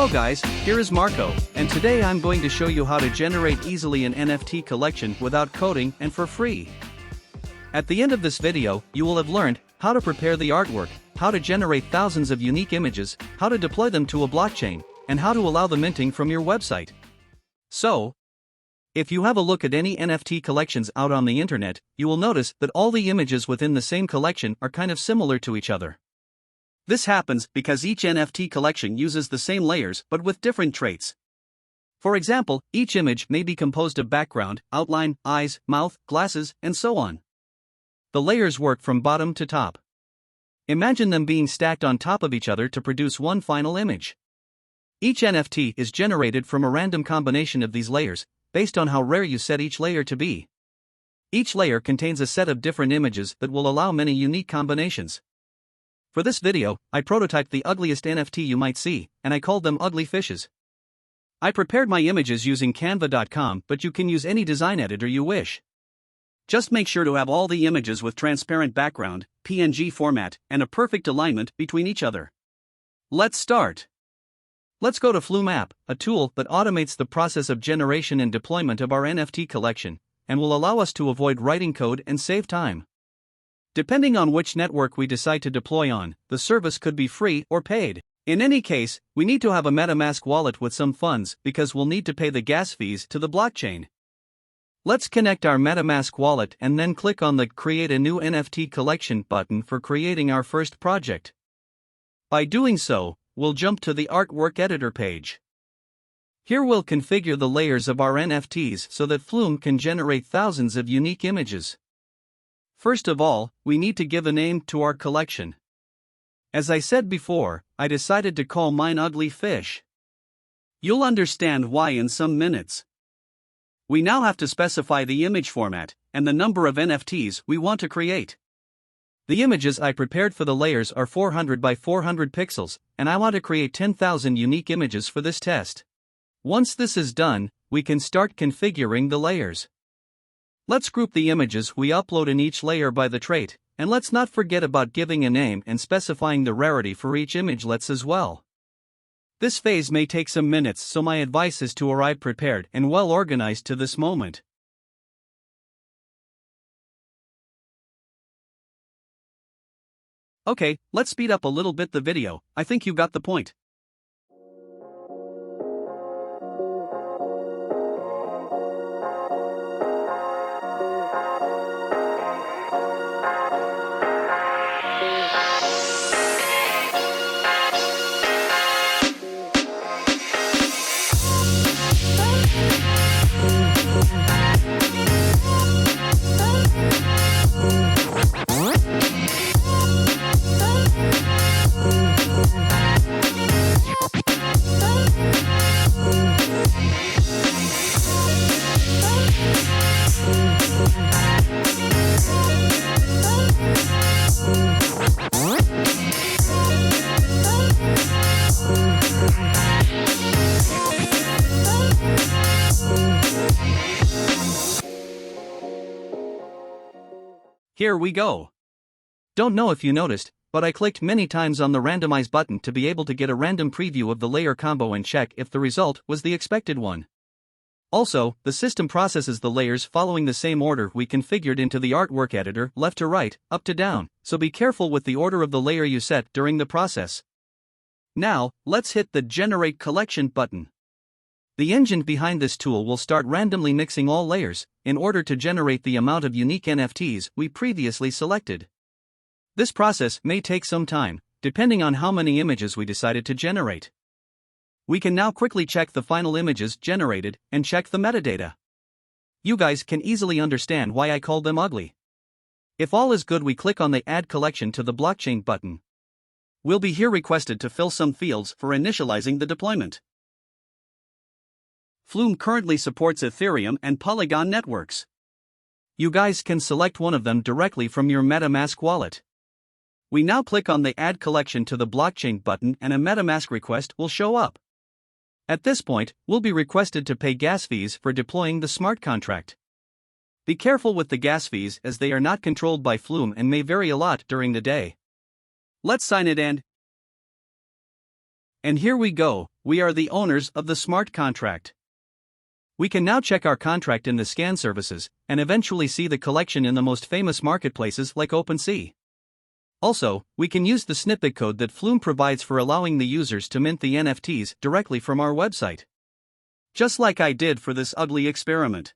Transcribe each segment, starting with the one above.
Hello guys, here is Marco, and today I'm going to show you how to generate easily an NFT collection without coding and for free. At the end of this video, you will have learned how to prepare the artwork, how to generate thousands of unique images, how to deploy them to a blockchain, and how to allow the minting from your website. So, if you have a look at any NFT collections out on the internet, you will notice that all the images within the same collection are kind of similar to each other. This happens because each NFT collection uses the same layers but with different traits. For example, each image may be composed of background, outline, eyes, mouth, glasses, and so on. The layers work from bottom to top. Imagine them being stacked on top of each other to produce one final image. Each NFT is generated from a random combination of these layers, based on how rare you set each layer to be. Each layer contains a set of different images that will allow many unique combinations. For this video, I prototyped the ugliest NFT you might see, and I called them ugly fishes. I prepared my images using canva.com, but you can use any design editor you wish. Just make sure to have all the images with transparent background, PNG format, and a perfect alignment between each other. Let's start. Let's go to Flume app, a tool that automates the process of generation and deployment of our NFT collection, and will allow us to avoid writing code and save time. Depending on which network we decide to deploy on, the service could be free or paid. In any case, we need to have a MetaMask wallet with some funds because we'll need to pay the gas fees to the blockchain. Let's connect our MetaMask wallet and then click on the Create a New NFT Collection button for creating our first project. By doing so, we'll jump to the Artwork Editor page. Here we'll configure the layers of our NFTs so that Flume can generate thousands of unique images. First of all, we need to give a name to our collection. As I said before, I decided to call mine Ugly Fish. You'll understand why in some minutes. We now have to specify the image format and the number of NFTs we want to create. The images I prepared for the layers are 400 by 400 pixels, and I want to create 10,000 unique images for this test. Once this is done, we can start configuring the layers. Let's group the images we upload in each layer by the trait, and let's not forget about giving a name and specifying the rarity for each imagelets as well. This phase may take some minutes, so my advice is to arrive prepared and well organized to this moment. Okay, let's speed up a little bit the video. I think you got the point. Here we go. Don't know if you noticed, but I clicked many times on the randomize button to be able to get a random preview of the layer combo and check if the result was the expected one. Also, the system processes the layers following the same order we configured into the artwork editor, left to right, up to down, so be careful with the order of the layer you set during the process. Now, let's hit the Generate Collection button. The engine behind this tool will start randomly mixing all layers, in order to generate the amount of unique NFTs we previously selected. This process may take some time, depending on how many images we decided to generate. We can now quickly check the final images generated, and check the metadata. You guys can easily understand why I called them ugly. If all is good, we click on the Add Collection to the Blockchain button. We'll be here requested to fill some fields for initializing the deployment. Flume currently supports Ethereum and Polygon networks. You guys can select one of them directly from your MetaMask wallet. We now click on the Add Collection to the Blockchain button and a MetaMask request will show up. At this point, we'll be requested to pay gas fees for deploying the smart contract. Be careful with the gas fees as they are not controlled by Flume and may vary a lot during the day. Let's sign it and here we go, we are the owners of the smart contract. We can now check our contract in the scan services, and eventually see the collection in the most famous marketplaces like OpenSea. Also, we can use the snippet code that Flume provides for allowing the users to mint the NFTs directly from our website. Just like I did for this ugly experiment.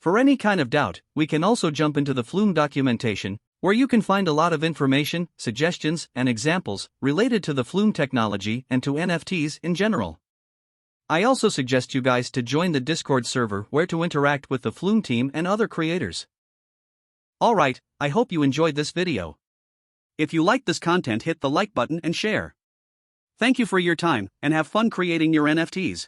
For any kind of doubt, we can also jump into the Flume documentation, where you can find a lot of information, suggestions, and examples related to the Flume technology and to NFTs in general. I also suggest you guys to join the Discord server where to interact with the Flume team and other creators. Alright, I hope you enjoyed this video. If you like this content, hit the like button and share. Thank you for your time, and have fun creating your NFTs.